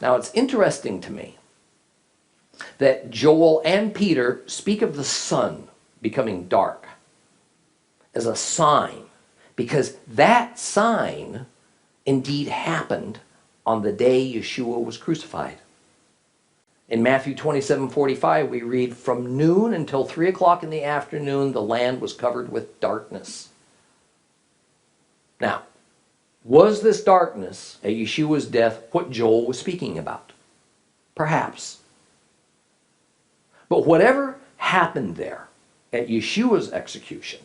Now, it's interesting to me that Joel and Peter speak of the sun becoming dark as a sign, because that sign indeed happened on the day Yeshua was crucified. In Matthew 27:45, we read, "From noon until 3 o'clock in the afternoon, the land was covered with darkness." Now, was this darkness at Yeshua's death what Joel was speaking about? Perhaps. But whatever happened there at Yeshua's execution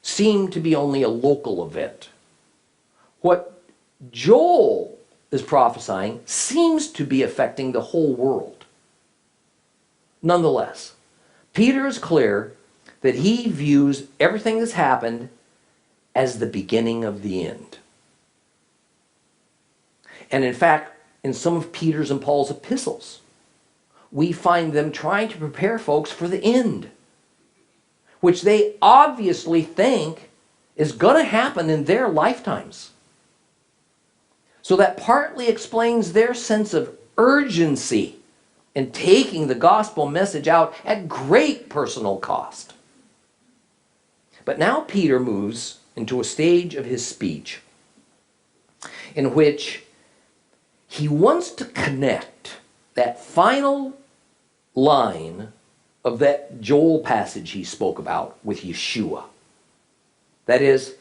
seemed to be only a local event. What Joel is prophesying seems to be affecting the whole world. Nonetheless, Peter is clear that he views everything that's happened as the beginning of the end. And in fact, in some of Peter's and Paul's epistles, we find them trying to prepare folks for the end, which they obviously think is going to happen in their lifetimes. So that partly explains their sense of urgency in taking the gospel message out at great personal cost. But now Peter moves into a stage of his speech in which he wants to connect that final line of that Joel passage he spoke about with Yeshua. That is,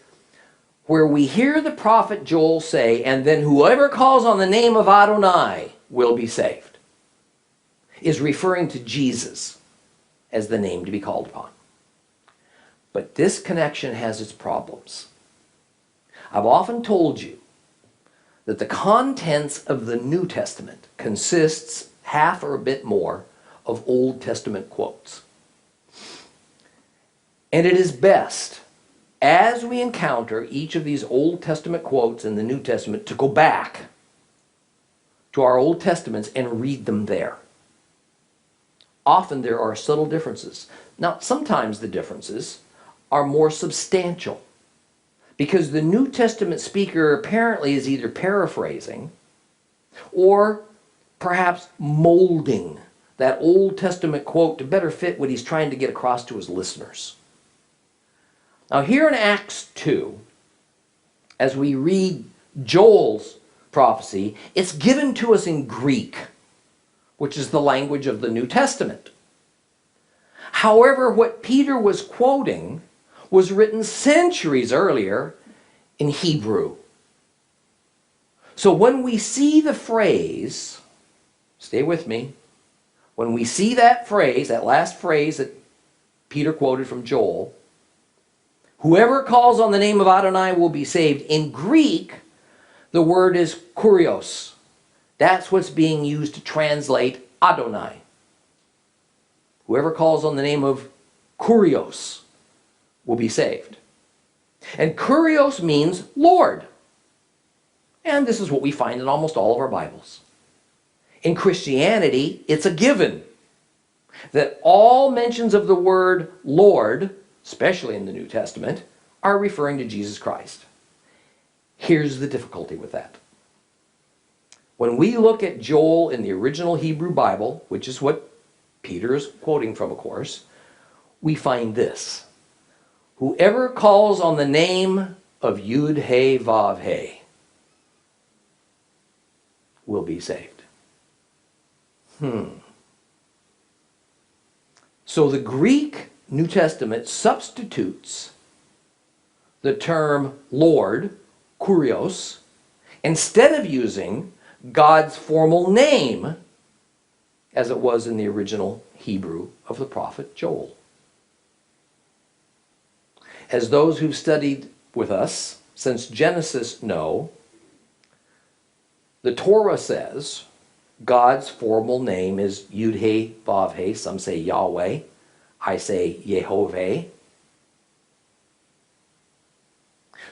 where we hear the prophet Joel say, "And then whoever calls on the name of Adonai will be saved," is referring to Jesus as the name to be called upon. But this connection has its problems. I've often told you that the contents of the New Testament consists half or a bit more of Old Testament quotes. And it is best, as we encounter each of these Old Testament quotes in the New Testament, to go back to our Old Testaments and read them there. Often there are subtle differences. Now, sometimes the differences are more substantial, because the New Testament speaker apparently is either paraphrasing or perhaps molding that Old Testament quote to better fit what he's trying to get across to his listeners. Now, here in Acts 2, as we read Joel's prophecy, it's given to us in Greek, which is the language of the New Testament. However, what Peter was quoting was written centuries earlier in Hebrew. So when we see the phrase, stay with me, when we see that phrase, that last phrase that Peter quoted from Joel, "Whoever calls on the name of Adonai will be saved," in Greek, the word is kurios. That's what's being used to translate Adonai. Whoever calls on the name of kurios will be saved. And kurios means Lord. And this is what we find in almost all of our Bibles. In Christianity, it's a given that all mentions of the word Lord, especially in the New Testament, are referring to Jesus Christ. Here's the difficulty with that. When we look at Joel in the original Hebrew Bible, which is what Peter is quoting from, of course, we find this: "Whoever calls on the name of Yud-He-Vav-He will be saved." So the Greek New Testament substitutes the term Lord, kurios, instead of using God's formal name as it was in the original Hebrew of the prophet Joel. As those who've studied with us since Genesis know, the Torah says God's formal name is Yud-He-Vav-He. Some say Yahweh. I say Yehovah.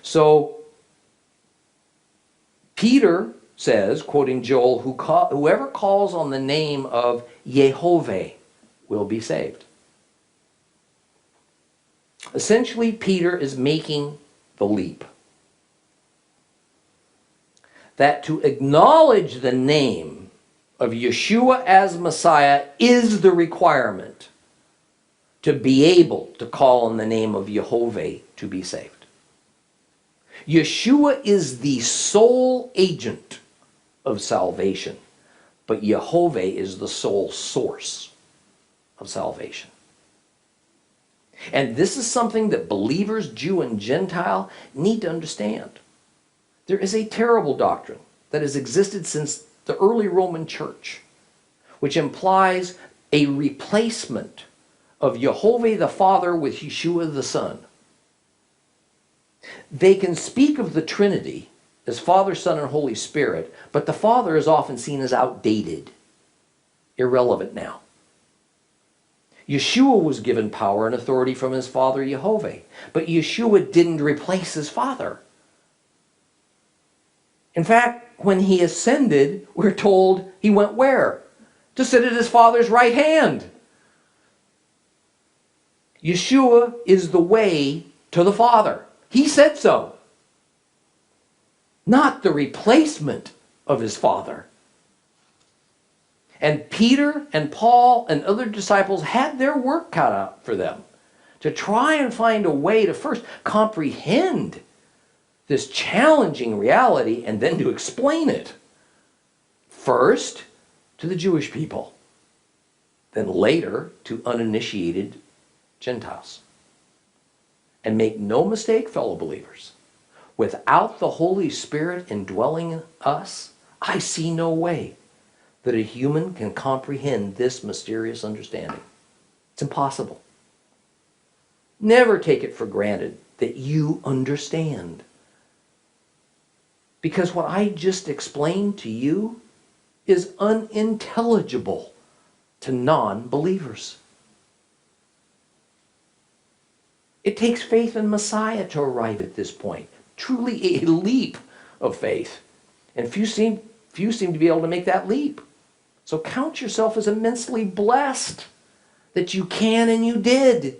So Peter says, quoting Joel, "Whoever calls on the name of Yehovah will be saved." Essentially, Peter is making the leap that to acknowledge the name of Yeshua as Messiah is the requirement to be able to call on the name of Yehovah to be saved. Yeshua is the sole agent of salvation, but Yehovah is the sole source of salvation. And this is something that believers, Jew and Gentile, need to understand. There is a terrible doctrine that has existed since the early Roman Church, which implies a replacement of Yehovah the Father with Yeshua the Son. They can speak of the Trinity as Father, Son, and Holy Spirit, but the Father is often seen as outdated, irrelevant now. Yeshua was given power and authority from his Father Yehovah, but Yeshua didn't replace his Father. In fact, when he ascended, we're told he went where? To sit at his Father's right hand. Yeshua is the way to the Father. He said so. Not the replacement of his Father. And Peter and Paul and other disciples had their work cut out for them to try and find a way to first comprehend this challenging reality and then to explain it. First to the Jewish people, then later to uninitiated Gentiles. And make no mistake, fellow believers, without the Holy Spirit indwelling in us, I see no way that a human can comprehend this mysterious understanding. It's impossible. Never take it for granted that you understand. Because what I just explained to you is unintelligible to non-believers. It takes faith in Messiah to arrive at this point. Truly a leap of faith. And few seem to be able to make that leap. So count yourself as immensely blessed that you can and you did.